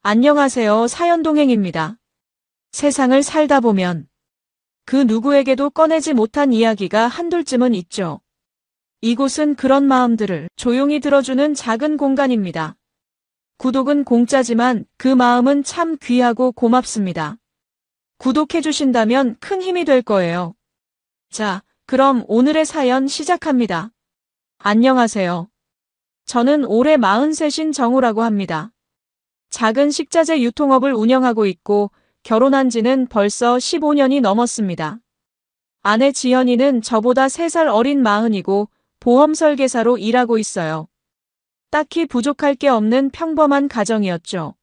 안녕하세요. 사연동행입니다. 세상을 살다 보면 그 누구에게도 꺼내지 못한 이야기가 한둘쯤은 있죠. 이곳은 그런 마음들을 조용히 들어주는 작은 공간입니다. 구독은 공짜지만 그 마음은 참 귀하고 고맙습니다. 구독해주신다면 큰 힘이 될 거예요. 자, 그럼 오늘의 사연 시작합니다. 안녕하세요. 저는 올해 43인 정우라고 합니다. 작은 식자재 유통업을 운영하고 있고 결혼한 지는 벌써 15년이 넘었습니다. 아내 지연이는 저보다 3살 어린 40이고 보험 설계사로 일하고 있어요. 딱히 부족할 게 없는 평범한 가정이었죠.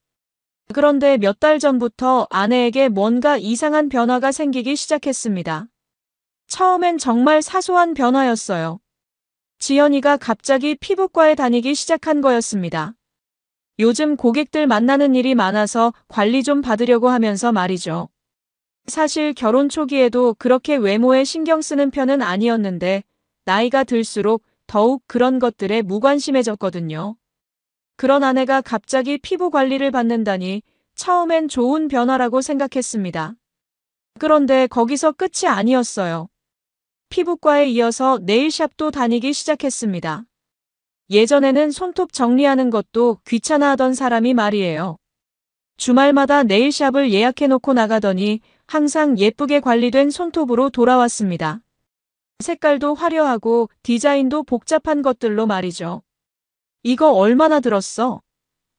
그런데 몇 달 전부터 아내에게 뭔가 이상한 변화가 생기기 시작했습니다. 처음엔 정말 사소한 변화였어요. 지연이가 갑자기 피부과에 다니기 시작한 거였습니다. 요즘 고객들 만나는 일이 많아서 관리 좀 받으려고 하면서 말이죠. 사실 결혼 초기에도 그렇게 외모에 신경 쓰는 편은 아니었는데 나이가 들수록 더욱 그런 것들에 무관심해졌거든요. 그런 아내가 갑자기 피부 관리를 받는다니 처음엔 좋은 변화라고 생각했습니다. 그런데 거기서 끝이 아니었어요. 피부과에 이어서 네일샵도 다니기 시작했습니다. 예전에는 손톱 정리하는 것도 귀찮아하던 사람이 말이에요. 주말마다 네일샵을 예약해놓고 나가더니 항상 예쁘게 관리된 손톱으로 돌아왔습니다. 색깔도 화려하고 디자인도 복잡한 것들로 말이죠. 이거 얼마나 들었어?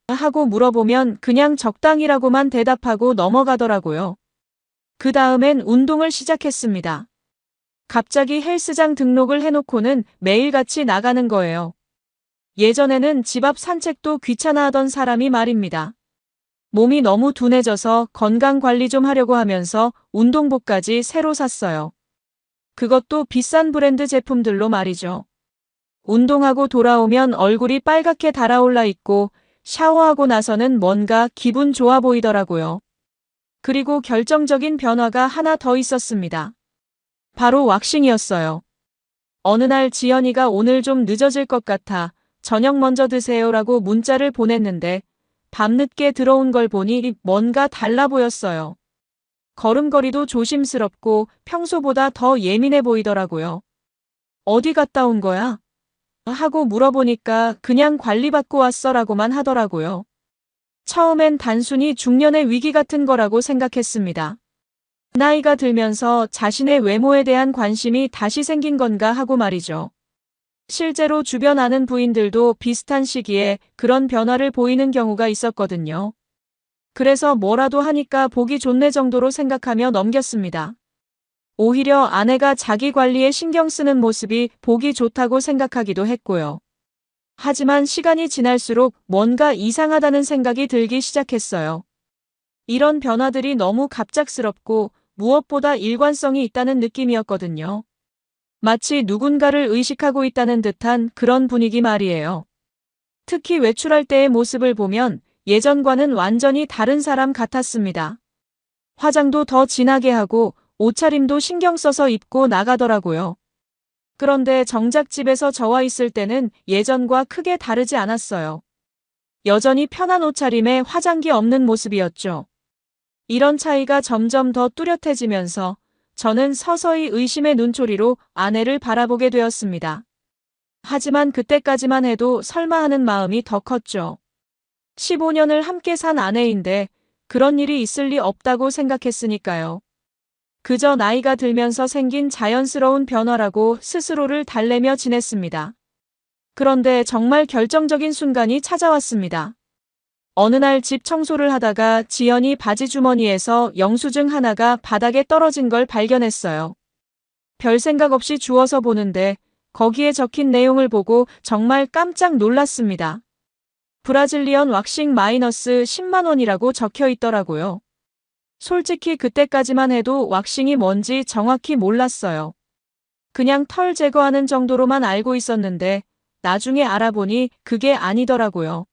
하고 물어보면 그냥 적당이라고만 대답하고 넘어가더라고요. 그 다음엔 운동을 시작했습니다. 갑자기 헬스장 등록을 해놓고는 매일같이 나가는 거예요. 예전에는 집 앞 산책도 귀찮아하던 사람이 말입니다. 몸이 너무 둔해져서 건강관리 좀 하려고 하면서 운동복까지 새로 샀어요. 그것도 비싼 브랜드 제품들로 말이죠. 운동하고 돌아오면 얼굴이 빨갛게 달아올라 있고 샤워하고 나서는 뭔가 기분 좋아 보이더라고요. 그리고 결정적인 변화가 하나 더 있었습니다. 바로 왁싱이었어요. 어느 날 지연이가 오늘 좀 늦어질 것 같아 저녁 먼저 드세요라고 문자를 보냈는데 밤늦게 들어온 걸 보니 뭔가 달라 보였어요. 걸음걸이도 조심스럽고 평소보다 더 예민해 보이더라고요. 어디 갔다 온 거야? 하고 물어보니까 그냥 관리받고 왔어라고만 하더라고요. 처음엔 단순히 중년의 위기 같은 거라고 생각했습니다. 나이가 들면서 자신의 외모에 대한 관심이 다시 생긴 건가 하고 말이죠. 실제로 주변 아는 부인들도 비슷한 시기에 그런 변화를 보이는 경우가 있었거든요. 그래서 뭐라도 하니까 보기 좋네 정도로 생각하며 넘겼습니다. 오히려 아내가 자기 관리에 신경 쓰는 모습이 보기 좋다고 생각하기도 했고요. 하지만 시간이 지날수록 뭔가 이상하다는 생각이 들기 시작했어요. 이런 변화들이 너무 갑작스럽고 무엇보다 일관성이 있다는 느낌이었거든요. 마치 누군가를 의식하고 있다는 듯한 그런 분위기 말이에요. 특히 외출할 때의 모습을 보면 예전과는 완전히 다른 사람 같았습니다. 화장도 더 진하게 하고 옷차림도 신경 써서 입고 나가더라고요. 그런데 정작 집에서 저와 있을 때는 예전과 크게 다르지 않았어요. 여전히 편한 옷차림에 화장기 없는 모습이었죠. 이런 차이가 점점 더 뚜렷해지면서 저는 서서히 의심의 눈초리로 아내를 바라보게 되었습니다. 하지만 그때까지만 해도 설마 하는 마음이 더 컸죠. 15년을 함께 산 아내인데 그런 일이 있을 리 없다고 생각했으니까요. 그저 나이가 들면서 생긴 자연스러운 변화라고 스스로를 달래며 지냈습니다. 그런데 정말 결정적인 순간이 찾아왔습니다. 어느 날 집 청소를 하다가 지연이 바지 주머니에서 영수증 하나가 바닥에 떨어진 걸 발견했어요. 별 생각 없이 주워서 보는데 거기에 적힌 내용을 보고 정말 깜짝 놀랐습니다. 브라질리언 왁싱 마이너스 10만 원이라고 적혀 있더라고요. 솔직히 그때까지만 해도 왁싱이 뭔지 정확히 몰랐어요. 그냥 털 제거하는 정도로만 알고 있었는데 나중에 알아보니 그게 아니더라고요.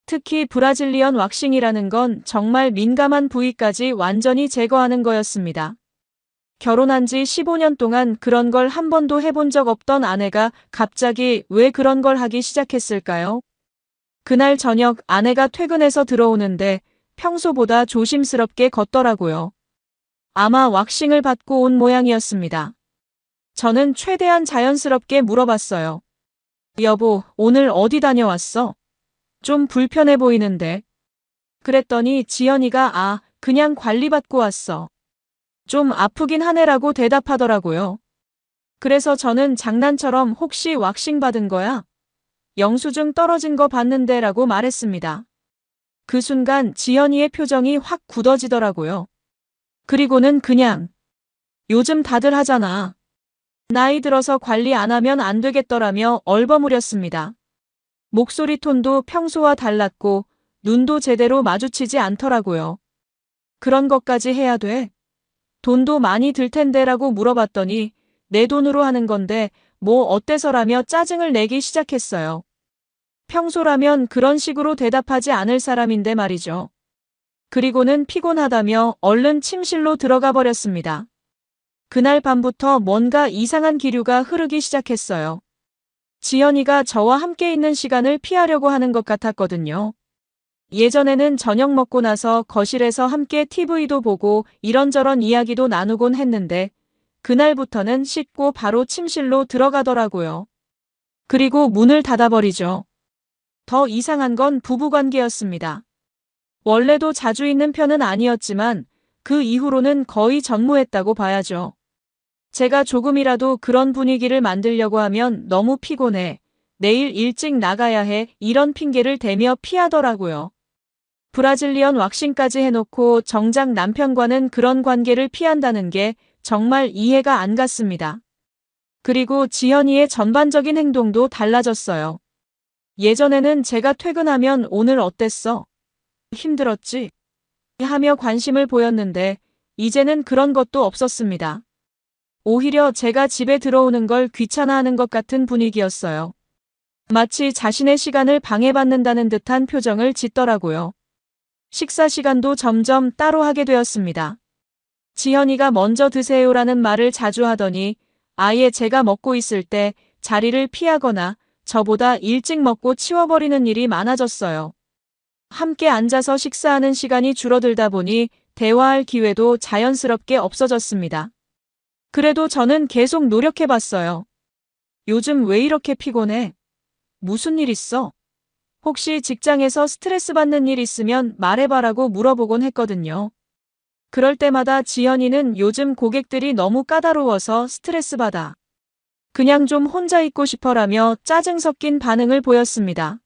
특히 브라질리언 왁싱이라는 건 정말 민감한 부위까지 완전히 제거하는 거였습니다. 결혼한 지 15년 동안 그런 걸 한 번도 해본 적 없던 아내가 갑자기 왜 그런 걸 하기 시작했을까요? 그날 저녁 아내가 퇴근해서 들어오는데 평소보다 조심스럽게 걷더라고요. 아마 왁싱을 받고 온 모양이었습니다. 저는 최대한 자연스럽게 물어봤어요. 여보, 오늘 어디 다녀왔어? 좀 불편해 보이는데. 그랬더니 지연이가 그냥 관리받고 왔어. 좀 아프긴 하네라고 대답하더라고요. 그래서 저는 장난처럼 혹시 왁싱 받은 거야? 영수증 떨어진 거 봤는데 라고 말했습니다. 그 순간 지연이의 표정이 확 굳어지더라고요. 그리고는 그냥 요즘 다들 하잖아. 나이 들어서 관리 안 하면 안 되겠더라며 얼버무렸습니다. 목소리 톤도 평소와 달랐고 눈도 제대로 마주치지 않더라고요. 그런 것까지 해야 돼? 돈도 많이 들 텐데라고 물어봤더니 내 돈으로 하는 건데 뭐 어때서라며 짜증을 내기 시작했어요. 평소라면 그런 식으로 대답하지 않을 사람인데 말이죠. 그리고는 피곤하다며 얼른 침실로 들어가 버렸습니다. 그날 밤부터 뭔가 이상한 기류가 흐르기 시작했어요. 지연이가 저와 함께 있는 시간을 피하려고 하는 것 같았거든요. 예전에는 저녁 먹고 나서 거실에서 함께 TV도 보고 이런저런 이야기도 나누곤 했는데 그날부터는 씻고 바로 침실로 들어가더라고요. 그리고 문을 닫아버리죠. 더 이상한 건 부부관계였습니다. 원래도 자주 있는 편은 아니었지만 그 이후로는 거의 전무했다고 봐야죠. 제가 조금이라도 그런 분위기를 만들려고 하면 너무 피곤해. 내일 일찍 나가야 해. 이런 핑계를 대며 피하더라고요. 브라질리언 왁싱까지 해놓고 정작 남편과는 그런 관계를 피한다는 게 정말 이해가 안 갔습니다. 그리고 지연이의 전반적인 행동도 달라졌어요. 예전에는 제가 퇴근하면 오늘 어땠어? 힘들었지? 하며 관심을 보였는데 이제는 그런 것도 없었습니다. 오히려 제가 집에 들어오는 걸 귀찮아하는 것 같은 분위기였어요. 마치 자신의 시간을 방해받는다는 듯한 표정을 짓더라고요. 식사 시간도 점점 따로 하게 되었습니다. 지연이가 먼저 드세요라는 말을 자주 하더니 아예 제가 먹고 있을 때 자리를 피하거나 저보다 일찍 먹고 치워버리는 일이 많아졌어요. 함께 앉아서 식사하는 시간이 줄어들다 보니 대화할 기회도 자연스럽게 없어졌습니다. 그래도 저는 계속 노력해봤어요. 요즘 왜 이렇게 피곤해? 무슨 일 있어? 혹시 직장에서 스트레스 받는 일 있으면 말해봐라고 물어보곤 했거든요. 그럴 때마다 지연이는 요즘 고객들이 너무 까다로워서 스트레스 받아. 그냥 좀 혼자 있고 싶어라며 짜증 섞인 반응을 보였습니다.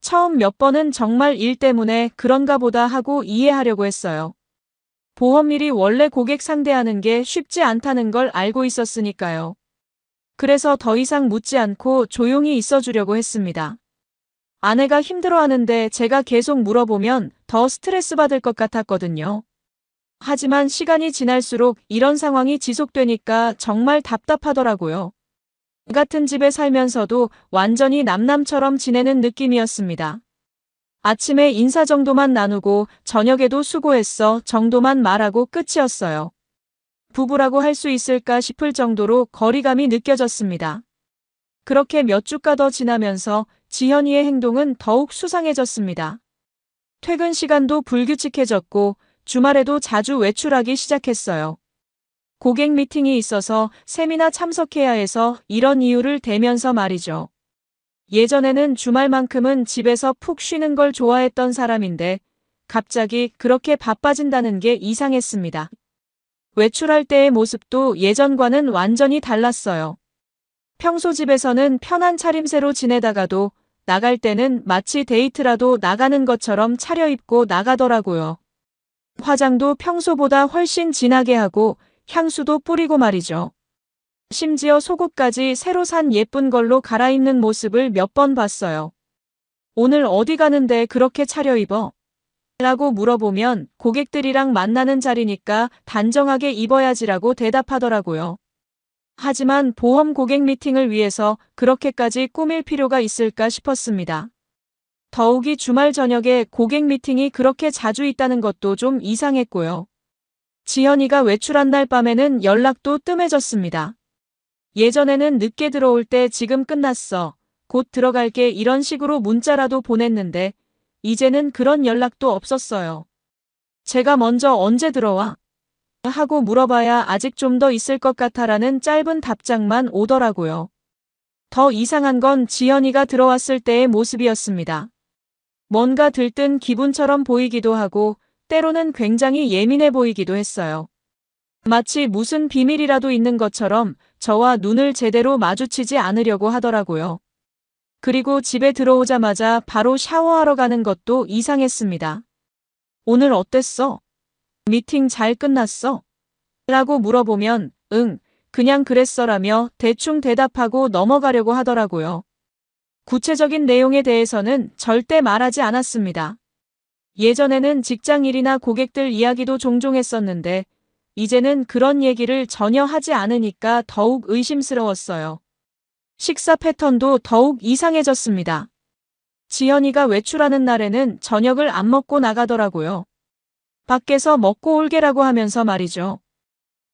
처음 몇 번은 정말 일 때문에 그런가 보다 하고 이해하려고 했어요. 보험일이 원래 고객 상대하는 게 쉽지 않다는 걸 알고 있었으니까요. 그래서 더 이상 묻지 않고 조용히 있어주려고 했습니다. 아내가 힘들어하는데 제가 계속 물어보면 더 스트레스 받을 것 같았거든요. 하지만 시간이 지날수록 이런 상황이 지속되니까 정말 답답하더라고요. 같은 집에 살면서도 완전히 남남처럼 지내는 느낌이었습니다. 아침에 인사 정도만 나누고 저녁에도 수고했어 정도만 말하고 끝이었어요. 부부라고 할 수 있을까 싶을 정도로 거리감이 느껴졌습니다. 그렇게 몇 주가 더 지나면서 지연이의 행동은 더욱 수상해졌습니다. 퇴근 시간도 불규칙해졌고 주말에도 자주 외출하기 시작했어요. 고객 미팅이 있어서 세미나 참석해야 해서 이런 이유를 대면서 말이죠. 예전에는 주말만큼은 집에서 푹 쉬는 걸 좋아했던 사람인데 갑자기 그렇게 바빠진다는 게 이상했습니다. 외출할 때의 모습도 예전과는 완전히 달랐어요. 평소 집에서는 편한 차림새로 지내다가도 나갈 때는 마치 데이트라도 나가는 것처럼 차려입고 나가더라고요. 화장도 평소보다 훨씬 진하게 하고 향수도 뿌리고 말이죠. 심지어 속옷까지 새로 산 예쁜 걸로 갈아입는 모습을 몇 번 봤어요. 오늘 어디 가는데 그렇게 차려입어? 라고 물어보면 고객들이랑 만나는 자리니까 단정하게 입어야지라고 대답하더라고요. 하지만 보험 고객 미팅을 위해서 그렇게까지 꾸밀 필요가 있을까 싶었습니다. 더욱이 주말 저녁에 고객 미팅이 그렇게 자주 있다는 것도 좀 이상했고요. 지연이가 외출한 날 밤에는 연락도 뜸해졌습니다. 예전에는 늦게 들어올 때 지금 끝났어. 곧 들어갈게 이런 식으로 문자라도 보냈는데 이제는 그런 연락도 없었어요. 제가 먼저 언제 들어와? 하고 물어봐야 아직 좀 더 있을 것 같아라는 짧은 답장만 오더라고요. 더 이상한 건 지연이가 들어왔을 때의 모습이었습니다. 뭔가 들뜬 기분처럼 보이기도 하고 때로는 굉장히 예민해 보이기도 했어요. 마치 무슨 비밀이라도 있는 것처럼 저와 눈을 제대로 마주치지 않으려고 하더라고요. 그리고 집에 들어오자마자 바로 샤워하러 가는 것도 이상했습니다. 오늘 어땠어? 미팅 잘 끝났어? 라고 물어보면 응, 그냥 그랬어라며 대충 대답하고 넘어가려고 하더라고요. 구체적인 내용에 대해서는 절대 말하지 않았습니다. 예전에는 직장 일이나 고객들 이야기도 종종 했었는데 이제는 그런 얘기를 전혀 하지 않으니까 더욱 의심스러웠어요. 식사 패턴도 더욱 이상해졌습니다. 지연이가 외출하는 날에는 저녁을 안 먹고 나가더라고요. 밖에서 먹고 올게라고 하면서 말이죠.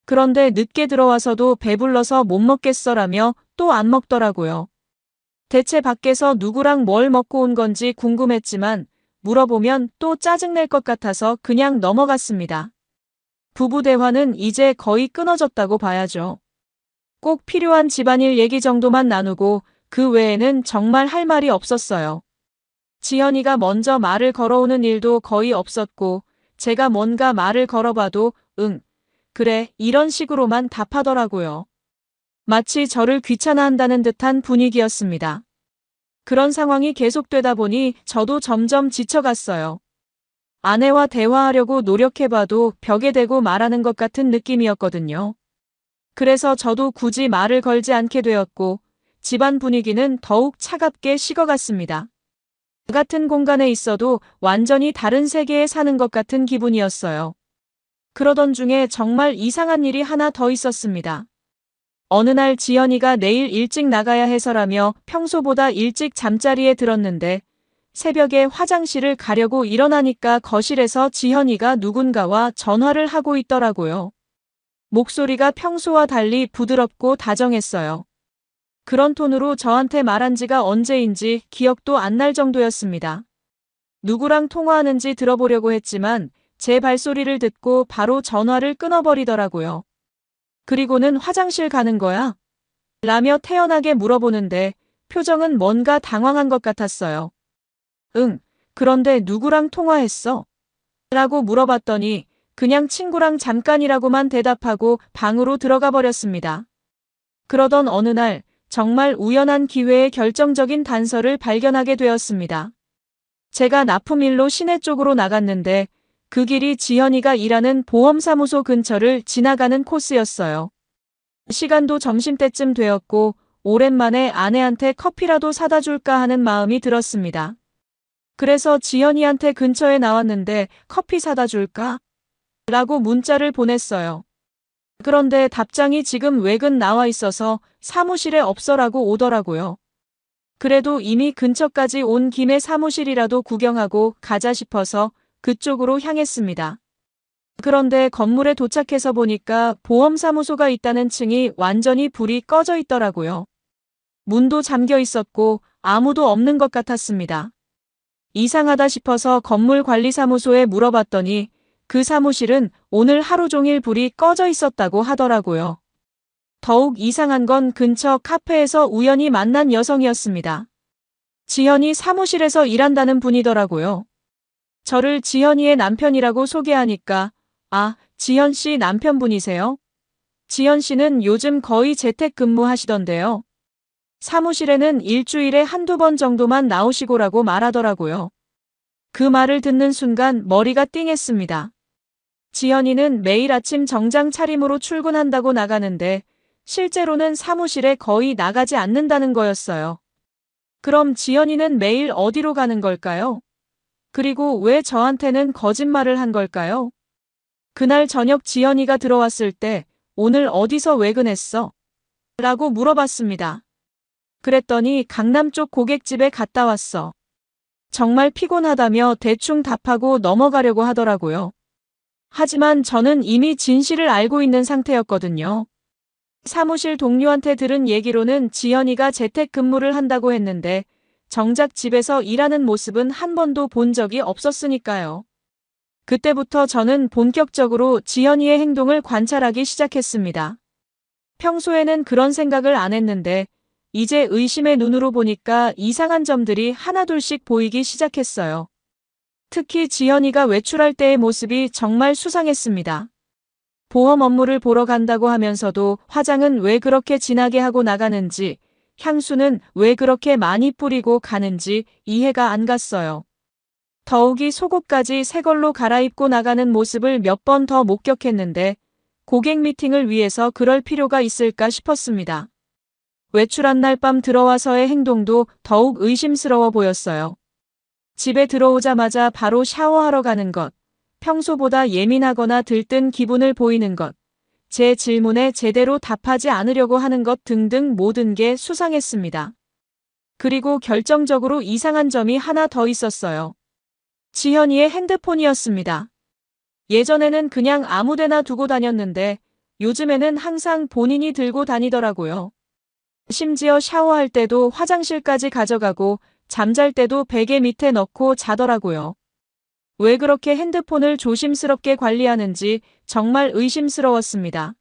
그런데 늦게 들어와서도 배불러서 못 먹겠어라며 또 안 먹더라고요. 대체 밖에서 누구랑 뭘 먹고 온 건지 궁금했지만 물어보면 또 짜증낼 것 같아서 그냥 넘어갔습니다. 부부 대화는 이제 거의 끊어졌다고 봐야죠. 꼭 필요한 집안일 얘기 정도만 나누고 그 외에는 정말 할 말이 없었어요. 지연이가 먼저 말을 걸어오는 일도 거의 없었고 제가 뭔가 말을 걸어봐도 응, 그래 이런 식으로만 답하더라고요. 마치 저를 귀찮아한다는 듯한 분위기였습니다. 그런 상황이 계속되다 보니 저도 점점 지쳐갔어요. 아내와 대화하려고 노력해봐도 벽에 대고 말하는 것 같은 느낌이었거든요. 그래서 저도 굳이 말을 걸지 않게 되었고 집안 분위기는 더욱 차갑게 식어갔습니다. 같은 공간에 있어도 완전히 다른 세계에 사는 것 같은 기분이었어요. 그러던 중에 정말 이상한 일이 하나 더 있었습니다. 어느 날 지연이가 내일 일찍 나가야 해서라며 평소보다 일찍 잠자리에 들었는데 새벽에 화장실을 가려고 일어나니까 거실에서 지연이가 누군가와 전화를 하고 있더라고요. 목소리가 평소와 달리 부드럽고 다정했어요. 그런 톤으로 저한테 말한 지가 언제인지 기억도 안 날 정도였습니다. 누구랑 통화하는지 들어보려고 했지만 제 발소리를 듣고 바로 전화를 끊어버리더라고요. 그리고는 화장실 가는 거야? 라며 태연하게 물어보는데 표정은 뭔가 당황한 것 같았어요. 응, 그런데 누구랑 통화했어? 라고 물어봤더니 그냥 친구랑 잠깐이라고만 대답하고 방으로 들어가 버렸습니다. 그러던 어느 날 정말 우연한 기회에 결정적인 단서를 발견하게 되었습니다. 제가 납품일로 시내 쪽으로 나갔는데 그 길이 지연이가 일하는 보험사무소 근처를 지나가는 코스였어요. 시간도 점심때쯤 되었고 오랜만에 아내한테 커피라도 사다 줄까 하는 마음이 들었습니다. 그래서 지연이한테 근처에 나왔는데 커피 사다 줄까? 라고 문자를 보냈어요. 그런데 답장이 지금 외근 나와 있어서 사무실에 없어라고 오더라고요. 그래도 이미 근처까지 온 김에 사무실이라도 구경하고 가자 싶어서 그쪽으로 향했습니다. 그런데 건물에 도착해서 보니까 보험사무소가 있다는 층이 완전히 불이 꺼져 있더라고요. 문도 잠겨 있었고 아무도 없는 것 같았습니다. 이상하다 싶어서 건물관리사무소에 물어봤더니 그 사무실은 오늘 하루 종일 불이 꺼져 있었다고 하더라고요. 더욱 이상한 건 근처 카페에서 우연히 만난 여성이었습니다. 지연이 사무실에서 일한다는 분이더라고요. 저를 지연이의 남편이라고 소개하니까 아, 지연 씨 남편분이세요? 지연 씨는 요즘 거의 재택근무하시던데요. 사무실에는 일주일에 한두 번 정도만 나오시고라고 말하더라고요. 그 말을 듣는 순간 머리가 띵했습니다. 지연이는 매일 아침 정장 차림으로 출근한다고 나가는데 실제로는 사무실에 거의 나가지 않는다는 거였어요. 그럼 지연이는 매일 어디로 가는 걸까요? 그리고 왜 저한테는 거짓말을 한 걸까요? 그날 저녁 지연이가 들어왔을 때 오늘 어디서 외근했어? 라고 물어봤습니다. 그랬더니 강남 쪽 고깃집에 갔다 왔어. 정말 피곤하다며 대충 답하고 넘어가려고 하더라고요. 하지만 저는 이미 진실을 알고 있는 상태였거든요. 사무실 동료한테 들은 얘기로는 지연이가 재택근무를 한다고 했는데 정작 집에서 일하는 모습은 한 번도 본 적이 없었으니까요. 그때부터 저는 본격적으로 지연이의 행동을 관찰하기 시작했습니다. 평소에는 그런 생각을 안 했는데 이제 의심의 눈으로 보니까 이상한 점들이 하나둘씩 보이기 시작했어요. 특히 지연이가 외출할 때의 모습이 정말 수상했습니다. 보험 업무를 보러 간다고 하면서도 화장은 왜 그렇게 진하게 하고 나가는지, 향수는 왜 그렇게 많이 뿌리고 가는지 이해가 안 갔어요. 더욱이 속옷까지 새 걸로 갈아입고 나가는 모습을 몇 번 더 목격했는데 고객 미팅을 위해서 그럴 필요가 있을까 싶었습니다. 외출한 날 밤 들어와서의 행동도 더욱 의심스러워 보였어요. 집에 들어오자마자 바로 샤워하러 가는 것, 평소보다 예민하거나 들뜬 기분을 보이는 것, 제 질문에 제대로 답하지 않으려고 하는 것 등등 모든 게 수상했습니다. 그리고 결정적으로 이상한 점이 하나 더 있었어요. 지현이의 핸드폰이었습니다. 예전에는 그냥 아무데나 두고 다녔는데 요즘에는 항상 본인이 들고 다니더라고요. 심지어 샤워할 때도 화장실까지 가져가고 잠잘 때도 베개 밑에 넣고 자더라고요. 왜 그렇게 핸드폰을 조심스럽게 관리하는지 정말 의심스러웠습니다.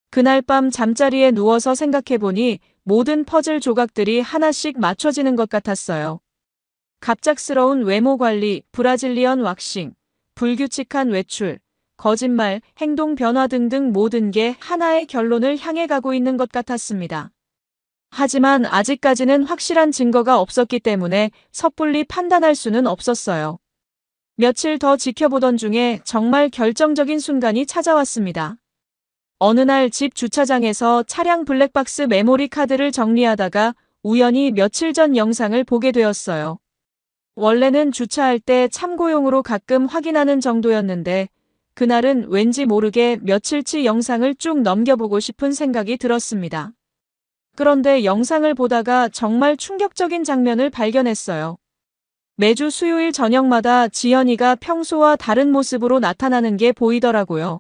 그날 밤 잠자리에 누워서 생각해보니 모든 퍼즐 조각들이 하나씩 맞춰지는 것 같았어요. 갑작스러운 외모 관리, 브라질리언 왁싱, 불규칙한 외출, 거짓말, 행동 변화 등등 모든 게 하나의 결론을 향해 가고 있는 것 같았습니다. 하지만 아직까지는 확실한 증거가 없었기 때문에 섣불리 판단할 수는 없었어요. 며칠 더 지켜보던 중에 정말 결정적인 순간이 찾아왔습니다. 어느 날 집 주차장에서 차량 블랙박스 메모리 카드를 정리하다가 우연히 며칠 전 영상을 보게 되었어요. 원래는 주차할 때 참고용으로 가끔 확인하는 정도였는데 그날은 왠지 모르게 며칠치 영상을 쭉 넘겨보고 싶은 생각이 들었습니다. 그런데 영상을 보다가 정말 충격적인 장면을 발견했어요. 매주 수요일 저녁마다 지연이가 평소와 다른 모습으로 나타나는 게 보이더라고요.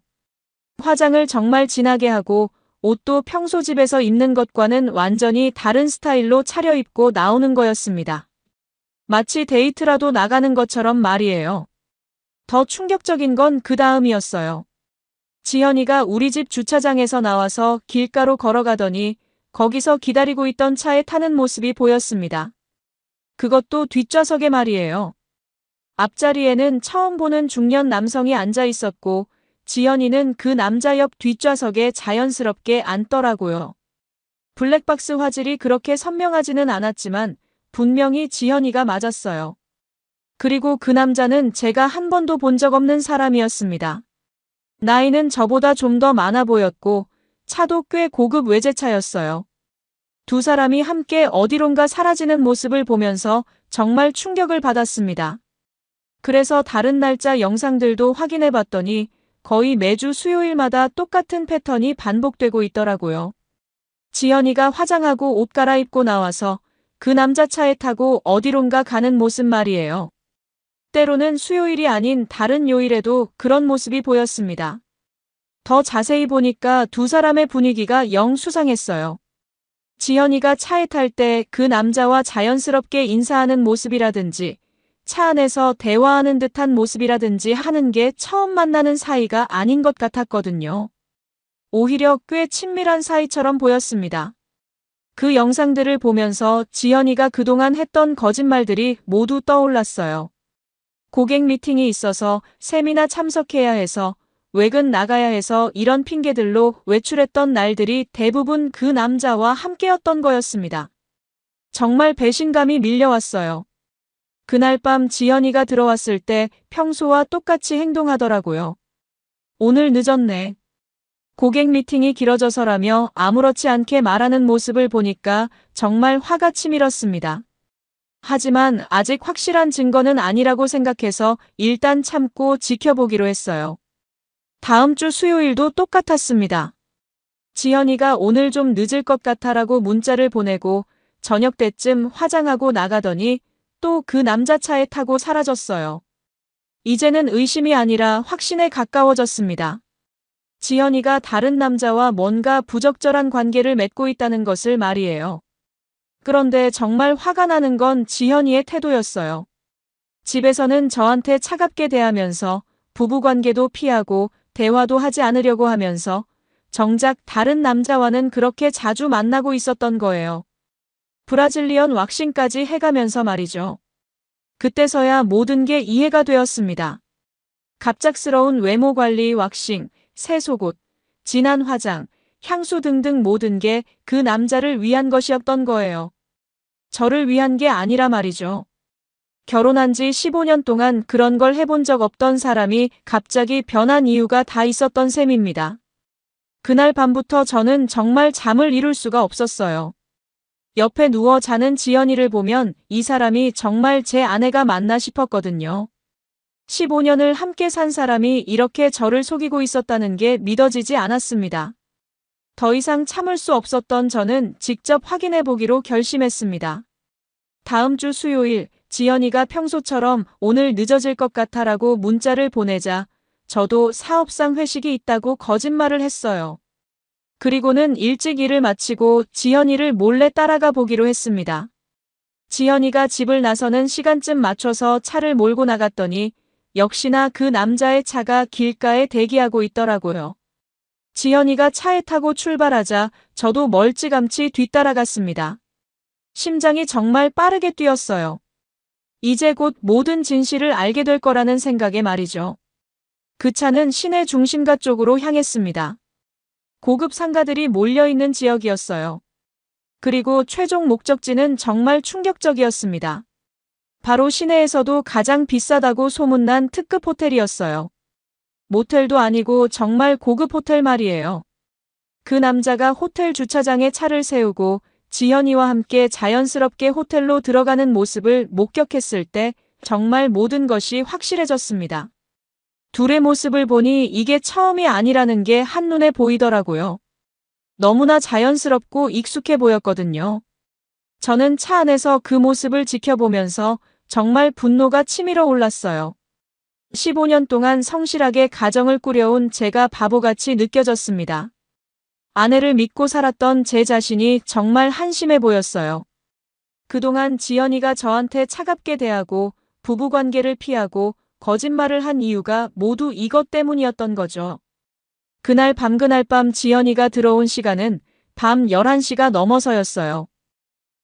화장을 정말 진하게 하고 옷도 평소 집에서 입는 것과는 완전히 다른 스타일로 차려입고 나오는 거였습니다. 마치 데이트라도 나가는 것처럼 말이에요. 더 충격적인 건 그 다음이었어요. 지연이가 우리 집 주차장에서 나와서 길가로 걸어가더니 거기서 기다리고 있던 차에 타는 모습이 보였습니다. 그것도 뒷좌석에 말이에요. 앞자리에는 처음 보는 중년 남성이 앉아 있었고 지연이는 그 남자 옆 뒷좌석에 자연스럽게 앉더라고요. 블랙박스 화질이 그렇게 선명하지는 않았지만 분명히 지연이가 맞았어요. 그리고 그 남자는 제가 한 번도 본 적 없는 사람이었습니다. 나이는 저보다 좀 더 많아 보였고 차도 꽤 고급 외제차였어요. 두 사람이 함께 어디론가 사라지는 모습을 보면서 정말 충격을 받았습니다. 그래서 다른 날짜 영상들도 확인해 봤더니 거의 매주 수요일마다 똑같은 패턴이 반복되고 있더라고요. 지연이가 화장하고 옷 갈아입고 나와서 그 남자 차에 타고 어디론가 가는 모습 말이에요. 때로는 수요일이 아닌 다른 요일에도 그런 모습이 보였습니다. 더 자세히 보니까 두 사람의 분위기가 영 수상했어요. 지연이가 차에 탈 때 그 남자와 자연스럽게 인사하는 모습이라든지 차 안에서 대화하는 듯한 모습이라든지 하는 게 처음 만나는 사이가 아닌 것 같았거든요. 오히려 꽤 친밀한 사이처럼 보였습니다. 그 영상들을 보면서 지연이가 그동안 했던 거짓말들이 모두 떠올랐어요. 고객 미팅이 있어서 세미나 참석해야 해서 외근 나가야 해서 이런 핑계들로 외출했던 날들이 대부분 그 남자와 함께였던 거였습니다. 정말 배신감이 밀려왔어요. 그날 밤 지연이가 들어왔을 때 평소와 똑같이 행동하더라고요. 오늘 늦었네. 고객 미팅이 길어져서라며 아무렇지 않게 말하는 모습을 보니까 정말 화가 치밀었습니다. 하지만 아직 확실한 증거는 아니라고 생각해서 일단 참고 지켜보기로 했어요. 다음 주 수요일도 똑같았습니다. 지연이가 오늘 좀 늦을 것 같아라고 문자를 보내고 저녁 때쯤 화장하고 나가더니 또 그 남자 차에 타고 사라졌어요. 이제는 의심이 아니라 확신에 가까워졌습니다. 지연이가 다른 남자와 뭔가 부적절한 관계를 맺고 있다는 것을 말이에요. 그런데 정말 화가 나는 건 지연이의 태도였어요. 집에서는 저한테 차갑게 대하면서 부부관계도 피하고 대화도 하지 않으려고 하면서 정작 다른 남자와는 그렇게 자주 만나고 있었던 거예요. 브라질리언 왁싱까지 해가면서 말이죠. 그때서야 모든 게 이해가 되었습니다. 갑작스러운 외모 관리, 왁싱, 새 속옷, 진한 화장, 향수 등등 모든 게 그 남자를 위한 것이었던 거예요. 저를 위한 게 아니라 말이죠. 결혼한 지 15년 동안 그런 걸 해본 적 없던 사람이 갑자기 변한 이유가 다 있었던 셈입니다. 그날 밤부터 저는 정말 잠을 이룰 수가 없었어요. 옆에 누워 자는 지연이를 보면 이 사람이 정말 제 아내가 맞나 싶었거든요. 15년을 함께 산 사람이 이렇게 저를 속이고 있었다는 게 믿어지지 않았습니다. 더 이상 참을 수 없었던 저는 직접 확인해 보기로 결심했습니다. 다음 주 수요일 지연이가 평소처럼 오늘 늦어질 것 같아라고 문자를 보내자 저도 사업상 회식이 있다고 거짓말을 했어요. 그리고는 일찍 일을 마치고 지연이를 몰래 따라가 보기로 했습니다. 지연이가 집을 나서는 시간쯤 맞춰서 차를 몰고 나갔더니 역시나 그 남자의 차가 길가에 대기하고 있더라고요. 지연이가 차에 타고 출발하자 저도 멀찌감치 뒤따라갔습니다. 심장이 정말 빠르게 뛰었어요. 이제 곧 모든 진실을 알게 될 거라는 생각에 말이죠. 그 차는 시내 중심가 쪽으로 향했습니다. 고급 상가들이 몰려있는 지역이었어요. 그리고 최종 목적지는 정말 충격적이었습니다. 바로 시내에서도 가장 비싸다고 소문난 특급 호텔이었어요. 모텔도 아니고 정말 고급 호텔 말이에요. 그 남자가 호텔 주차장에 차를 세우고 지연이와 함께 자연스럽게 호텔로 들어가는 모습을 목격했을 때 정말 모든 것이 확실해졌습니다. 둘의 모습을 보니 이게 처음이 아니라는 게 한눈에 보이더라고요. 너무나 자연스럽고 익숙해 보였거든요. 저는 차 안에서 그 모습을 지켜보면서 정말 분노가 치밀어 올랐어요. 15년 동안 성실하게 가정을 꾸려온 제가 바보같이 느껴졌습니다. 아내를 믿고 살았던 제 자신이 정말 한심해 보였어요. 그동안 지연이가 저한테 차갑게 대하고 부부관계를 피하고 거짓말을 한 이유가 모두 이것 때문이었던 거죠. 그날 밤 지연이가 들어온 시간은 밤 11시가 넘어서였어요.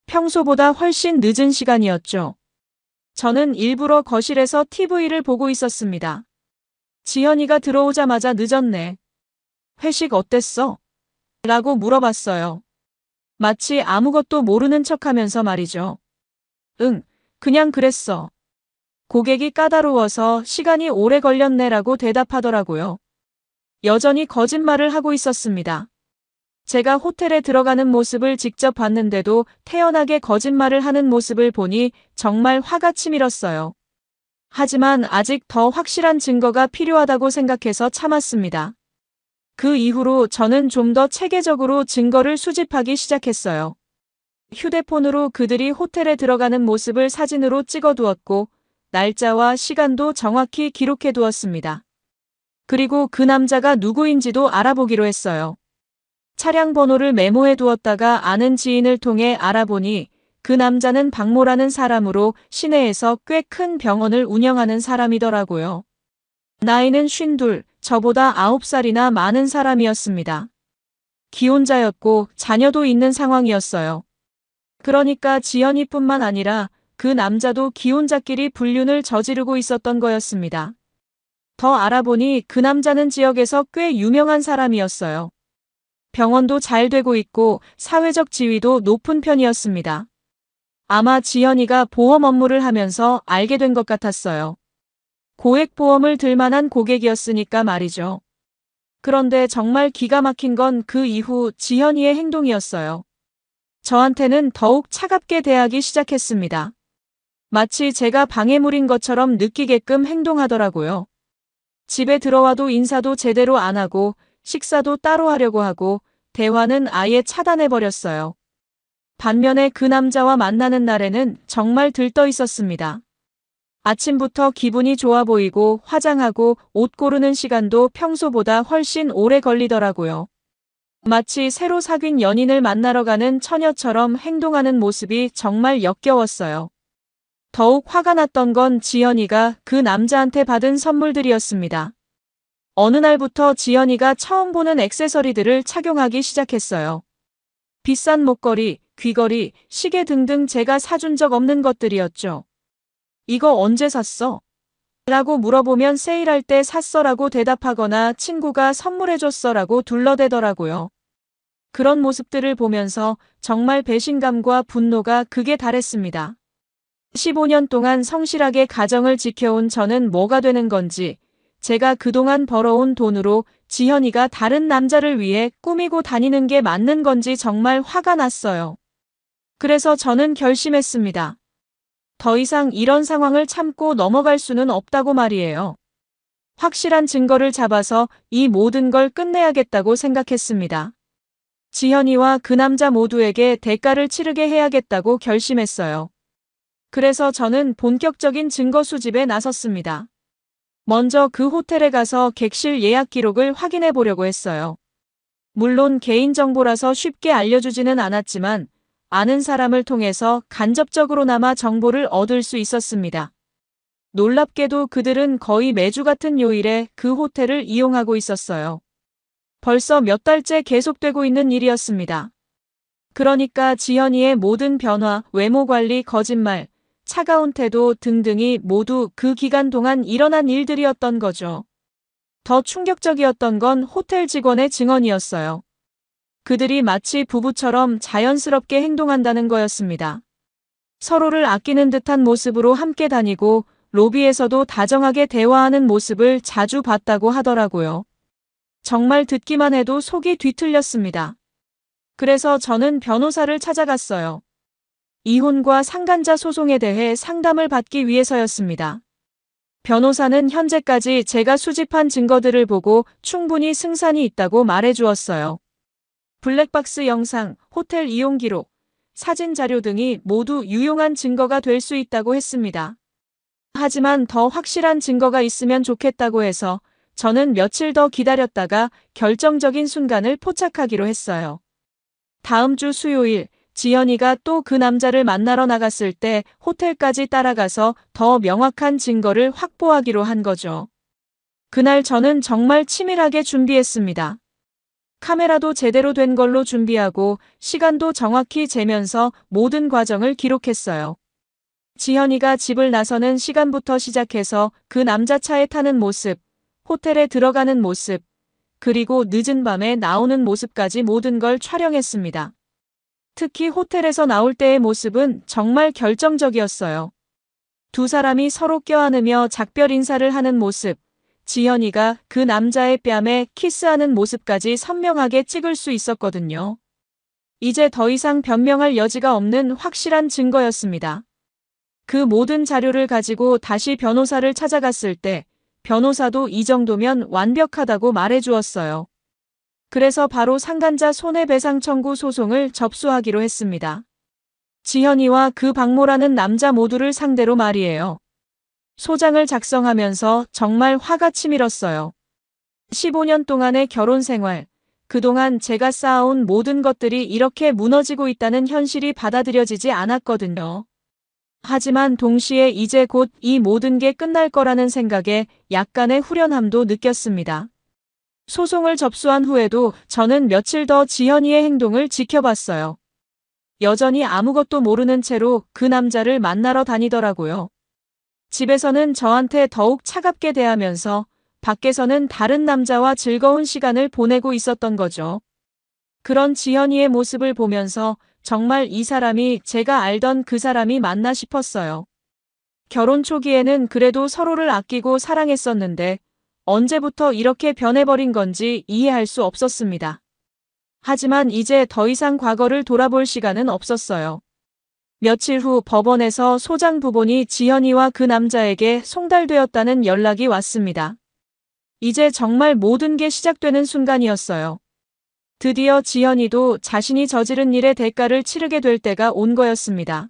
평소보다 훨씬 늦은 시간이었죠. 저는 일부러 거실에서 TV를 보고 있었습니다. 지연이가 들어오자마자 늦었네. 회식 어땠어? 라고 물어봤어요. 마치 아무것도 모르는 척하면서 말이죠. 응, 그냥 그랬어. 고객이 까다로워서 시간이 오래 걸렸네라고 대답하더라고요. 여전히 거짓말을 하고 있었습니다. 제가 호텔에 들어가는 모습을 직접 봤는데도 태연하게 거짓말을 하는 모습을 보니 정말 화가 치밀었어요. 하지만 아직 더 확실한 증거가 필요하다고 생각해서 참았습니다. 그 이후로 저는 좀 더 체계적으로 증거를 수집하기 시작했어요. 휴대폰으로 그들이 호텔에 들어가는 모습을 사진으로 찍어두었고 날짜와 시간도 정확히 기록해두었습니다. 그리고 그 남자가 누구인지도 알아보기로 했어요. 차량 번호를 메모해 두었다가 아는 지인을 통해 알아보니 그 남자는 박모라는 사람으로 시내에서 꽤 큰 병원을 운영하는 사람이더라고요. 나이는 52, 저보다 9살이나 많은 사람이었습니다. 기혼자였고 자녀도 있는 상황이었어요. 그러니까 지연이뿐만 아니라 그 남자도 기혼자끼리 불륜을 저지르고 있었던 거였습니다. 더 알아보니 그 남자는 지역에서 꽤 유명한 사람이었어요. 병원도 잘 되고 있고 사회적 지위도 높은 편이었습니다. 아마 지연이가 보험 업무를 하면서 알게 된 것 같았어요. 고액 보험을 들 만한 고객이었으니까 말이죠. 그런데 정말 기가 막힌 건 그 이후 지연이의 행동이었어요. 저한테는 더욱 차갑게 대하기 시작했습니다. 마치 제가 방해물인 것처럼 느끼게끔 행동하더라고요. 집에 들어와도 인사도 제대로 안 하고 식사도 따로 하려고 하고 대화는 아예 차단해버렸어요. 반면에 그 남자와 만나는 날에는 정말 들떠 있었습니다. 아침부터 기분이 좋아 보이고 화장하고 옷 고르는 시간도 평소보다 훨씬 오래 걸리더라고요. 마치 새로 사귄 연인을 만나러 가는 처녀처럼 행동하는 모습이 정말 역겨웠어요. 더욱 화가 났던 건 지연이가 그 남자한테 받은 선물들이었습니다. 어느 날부터 지연이가 처음 보는 액세서리들을 착용하기 시작했어요. 비싼 목걸이, 귀걸이, 시계 등등 제가 사준 적 없는 것들이었죠. 이거 언제 샀어? 라고 물어보면 세일할 때 샀어라고 대답하거나 친구가 선물해줬어라고 둘러대더라고요. 그런 모습들을 보면서 정말 배신감과 분노가 극에 달했습니다. 15년 동안 성실하게 가정을 지켜온 저는 뭐가 되는 건지, 제가 그동안 벌어온 돈으로 지현이가 다른 남자를 위해 꾸미고 다니는 게 맞는 건지 정말 화가 났어요. 그래서 저는 결심했습니다. 더 이상 이런 상황을 참고 넘어갈 수는 없다고 말이에요. 확실한 증거를 잡아서 이 모든 걸 끝내야겠다고 생각했습니다. 지현이와 그 남자 모두에게 대가를 치르게 해야겠다고 결심했어요. 그래서 저는 본격적인 증거 수집에 나섰습니다. 먼저 그 호텔에 가서 객실 예약 기록을 확인해 보려고 했어요. 물론 개인정보라서 쉽게 알려주지는 않았지만 아는 사람을 통해서 간접적으로나마 정보를 얻을 수 있었습니다. 놀랍게도 그들은 거의 매주 같은 요일에 그 호텔을 이용하고 있었어요. 벌써 몇 달째 계속되고 있는 일이었습니다. 그러니까 지현이의 모든 변화, 외모 관리, 거짓말, 차가운 태도 등등이 모두 그 기간 동안 일어난 일들이었던 거죠. 더 충격적이었던 건 호텔 직원의 증언이었어요. 그들이 마치 부부처럼 자연스럽게 행동한다는 거였습니다. 서로를 아끼는 듯한 모습으로 함께 다니고 로비에서도 다정하게 대화하는 모습을 자주 봤다고 하더라고요. 정말 듣기만 해도 속이 뒤틀렸습니다. 그래서 저는 변호사를 찾아갔어요. 이혼과 상간자 소송에 대해 상담을 받기 위해서였습니다. 변호사는 현재까지 제가 수집한 증거들을 보고 충분히 승산이 있다고 말해주었어요. 블랙박스 영상, 호텔 이용 기록, 사진 자료 등이 모두 유용한 증거가 될 수 있다고 했습니다. 하지만 더 확실한 증거가 있으면 좋겠다고 해서 저는 며칠 더 기다렸다가 결정적인 순간을 포착하기로 했어요. 다음 주 수요일, 지연이가 또 그 남자를 만나러 나갔을 때 호텔까지 따라가서 더 명확한 증거를 확보하기로 한 거죠. 그날 저는 정말 치밀하게 준비했습니다. 카메라도 제대로 된 걸로 준비하고 시간도 정확히 재면서 모든 과정을 기록했어요. 지현이가 집을 나서는 시간부터 시작해서 그 남자 차에 타는 모습, 호텔에 들어가는 모습, 그리고 늦은 밤에 나오는 모습까지 모든 걸 촬영했습니다. 특히 호텔에서 나올 때의 모습은 정말 결정적이었어요. 두 사람이 서로 껴안으며 작별 인사를 하는 모습, 지현이가 그 남자의 뺨에 키스하는 모습까지 선명하게 찍을 수 있었거든요. 이제 더 이상 변명할 여지가 없는 확실한 증거였습니다. 그 모든 자료를 가지고 다시 변호사를 찾아갔을 때 변호사도 이 정도면 완벽하다고 말해주었어요. 그래서 바로 상간자 손해배상 청구 소송을 접수하기로 했습니다. 지현이와 그 박모라는 남자 모두를 상대로 말이에요. 소장을 작성하면서 정말 화가 치밀었어요. 15년 동안의 결혼 생활, 그동안 제가 쌓아온 모든 것들이 이렇게 무너지고 있다는 현실이 받아들여지지 않았거든요. 하지만 동시에 이제 곧 이 모든 게 끝날 거라는 생각에 약간의 후련함도 느꼈습니다. 소송을 접수한 후에도 저는 며칠 더 지현이의 행동을 지켜봤어요. 여전히 아무것도 모르는 채로 그 남자를 만나러 다니더라고요. 집에서는 저한테 더욱 차갑게 대하면서 밖에서는 다른 남자와 즐거운 시간을 보내고 있었던 거죠. 그런 지현이의 모습을 보면서 정말 이 사람이 제가 알던 그 사람이 맞나 싶었어요. 결혼 초기에는 그래도 서로를 아끼고 사랑했었는데 언제부터 이렇게 변해버린 건지 이해할 수 없었습니다. 하지만 이제 더 이상 과거를 돌아볼 시간은 없었어요. 며칠 후 법원에서 소장 부본이 지현이와 그 남자에게 송달되었다는 연락이 왔습니다. 이제 정말 모든 게 시작되는 순간이었어요. 드디어 지현이도 자신이 저지른 일의 대가를 치르게 될 때가 온 거였습니다.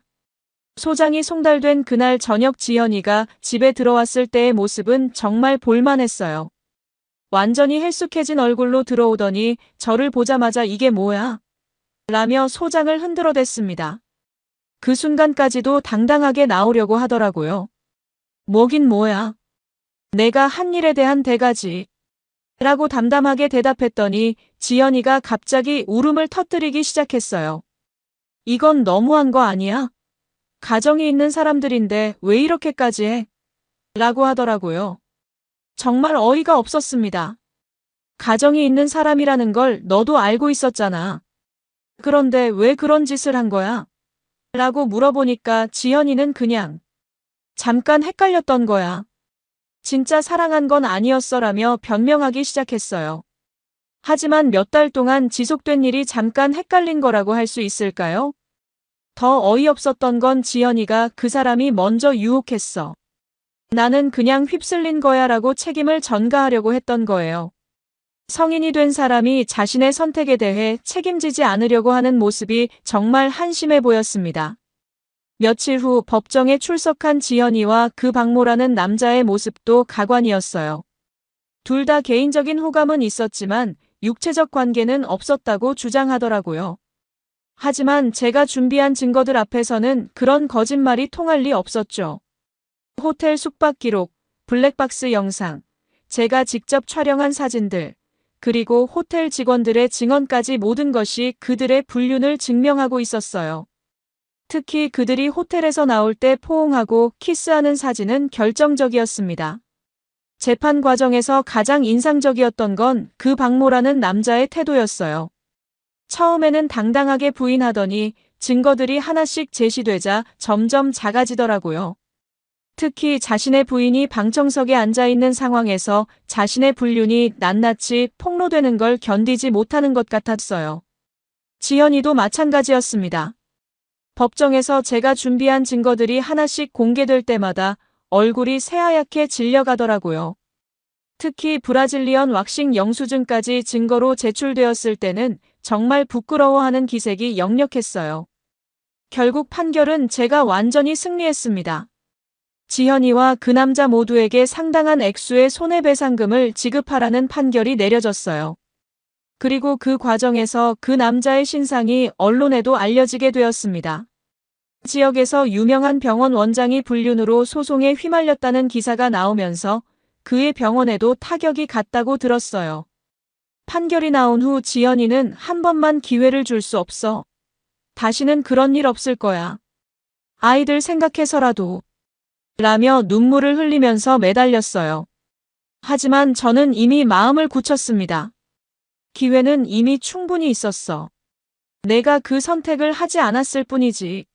소장이 송달된 그날 저녁 지연이가 집에 들어왔을 때의 모습은 정말 볼만했어요. 완전히 헬쑥해진 얼굴로 들어오더니 저를 보자마자 이게 뭐야? 라며 소장을 흔들어댔습니다. 그 순간까지도 당당하게 나오려고 하더라고요. 뭐긴 뭐야. 내가 한 일에 대한 대가지. 라고 담담하게 대답했더니 지연이가 갑자기 울음을 터뜨리기 시작했어요. 이건 너무한 거 아니야? 가정이 있는 사람들인데 왜 이렇게까지 해? 라고 하더라고요. 정말 어이가 없었습니다. 가정이 있는 사람이라는 걸 너도 알고 있었잖아. 그런데 왜 그런 짓을 한 거야? 라고 물어보니까 지연이는 그냥 잠깐 헷갈렸던 거야. 진짜 사랑한 건 아니었어라며 변명하기 시작했어요. 하지만 몇 달 동안 지속된 일이 잠깐 헷갈린 거라고 할 수 있을까요? 더 어이없었던 건 지연이가 그 사람이 먼저 유혹했어. 나는 그냥 휩쓸린 거야 라고 책임을 전가하려고 했던 거예요. 성인이 된 사람이 자신의 선택에 대해 책임지지 않으려고 하는 모습이 정말 한심해 보였습니다. 며칠 후 법정에 출석한 지연이와 그 박모라는 남자의 모습도 가관이었어요. 둘 다 개인적인 호감은 있었지만 육체적 관계는 없었다고 주장하더라고요. 하지만 제가 준비한 증거들 앞에서는 그런 거짓말이 통할 리 없었죠. 호텔 숙박 기록, 블랙박스 영상, 제가 직접 촬영한 사진들, 그리고 호텔 직원들의 증언까지 모든 것이 그들의 불륜을 증명하고 있었어요. 특히 그들이 호텔에서 나올 때 포옹하고 키스하는 사진은 결정적이었습니다. 재판 과정에서 가장 인상적이었던 건 그 박모라는 남자의 태도였어요. 처음에는 당당하게 부인하더니 증거들이 하나씩 제시되자 점점 작아지더라고요. 특히 자신의 부인이 방청석에 앉아있는 상황에서 자신의 불륜이 낱낱이 폭로되는 걸 견디지 못하는 것 같았어요. 지연이도 마찬가지였습니다. 법정에서 제가 준비한 증거들이 하나씩 공개될 때마다 얼굴이 새하얗게 질려가더라고요. 특히 브라질리언 왁싱 영수증까지 증거로 제출되었을 때는 정말 부끄러워하는 기색이 역력했어요. 결국 판결은 제가 완전히 승리했습니다. 지현이와 그 남자 모두에게 상당한 액수의 손해배상금을 지급하라는 판결이 내려졌어요. 그리고 그 과정에서 그 남자의 신상이 언론에도 알려지게 되었습니다. 지역에서 유명한 병원 원장이 불륜으로 소송에 휘말렸다는 기사가 나오면서 그의 병원에도 타격이 갔다고 들었어요. 판결이 나온 후 지연이는 한 번만 기회를 줄 수 없어. 다시는 그런 일 없을 거야. 아이들 생각해서라도. 라며 눈물을 흘리면서 매달렸어요. 하지만 저는 이미 마음을 굳혔습니다. 기회는 이미 충분히 있었어. 내가 그 선택을 하지 않았을 뿐이지.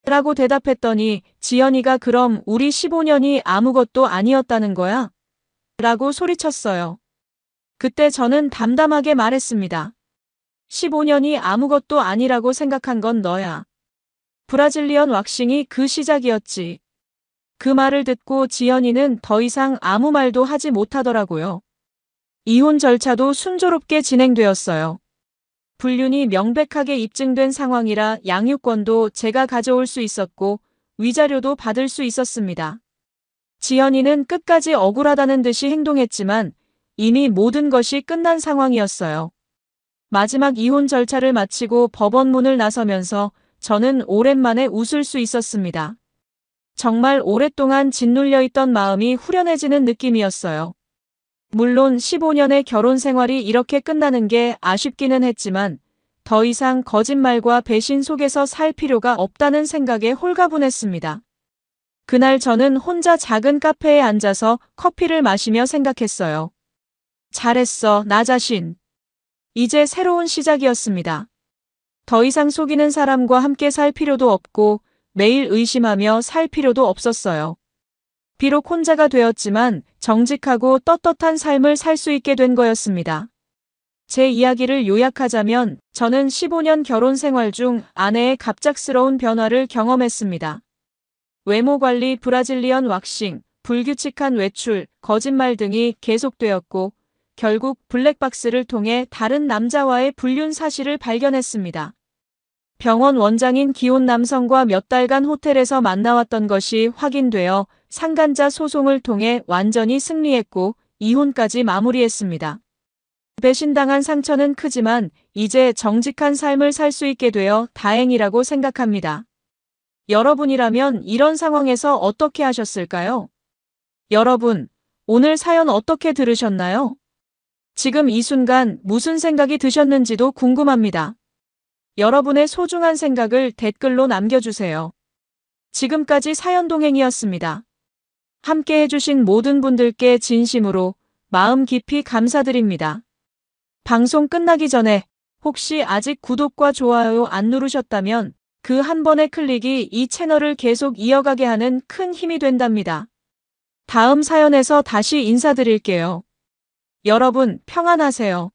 라고 대답했더니 지연이가 그럼 우리 15년이 아무것도 아니었다는 거야? 라고 소리쳤어요. 그때 저는 담담하게 말했습니다. 15년이 아무것도 아니라고 생각한 건 너야. 브라질리언 왁싱이 그 시작이었지. 그 말을 듣고 지연이는 더 이상 아무 말도 하지 못하더라고요. 이혼 절차도 순조롭게 진행되었어요. 불륜이 명백하게 입증된 상황이라 양육권도 제가 가져올 수 있었고 위자료도 받을 수 있었습니다. 지연이는 끝까지 억울하다는 듯이 행동했지만 이미 모든 것이 끝난 상황이었어요. 마지막 이혼 절차를 마치고 법원 문을 나서면서 저는 오랜만에 웃을 수 있었습니다. 정말 오랫동안 짓눌려 있던 마음이 후련해지는 느낌이었어요. 물론 15년의 결혼 생활이 이렇게 끝나는 게 아쉽기는 했지만 더 이상 거짓말과 배신 속에서 살 필요가 없다는 생각에 홀가분했습니다. 그날 저는 혼자 작은 카페에 앉아서 커피를 마시며 생각했어요. 잘했어, 나 자신. 이제 새로운 시작이었습니다. 더 이상 속이는 사람과 함께 살 필요도 없고 매일 의심하며 살 필요도 없었어요. 비록 혼자가 되었지만 정직하고 떳떳한 삶을 살 수 있게 된 거였습니다. 제 이야기를 요약하자면 저는 15년 결혼 생활 중 아내의 갑작스러운 변화를 경험했습니다. 외모 관리, 브라질리언 왁싱, 불규칙한 외출, 거짓말 등이 계속되었고 결국 블랙박스를 통해 다른 남자와의 불륜 사실을 발견했습니다. 병원 원장인 기혼 남성과 몇 달간 호텔에서 만나왔던 것이 확인되어 상간자 소송을 통해 완전히 승리했고 이혼까지 마무리했습니다. 배신당한 상처는 크지만 이제 정직한 삶을 살 수 있게 되어 다행이라고 생각합니다. 여러분이라면 이런 상황에서 어떻게 하셨을까요? 여러분, 오늘 사연 어떻게 들으셨나요? 지금 이 순간 무슨 생각이 드셨는지도 궁금합니다. 여러분의 소중한 생각을 댓글로 남겨주세요. 지금까지 사연동행이었습니다. 함께 해주신 모든 분들께 진심으로 마음 깊이 감사드립니다. 방송 끝나기 전에 혹시 아직 구독과 좋아요 안 누르셨다면 그 한 번의 클릭이 이 채널을 계속 이어가게 하는 큰 힘이 된답니다. 다음 사연에서 다시 인사드릴게요. 여러분 평안하세요.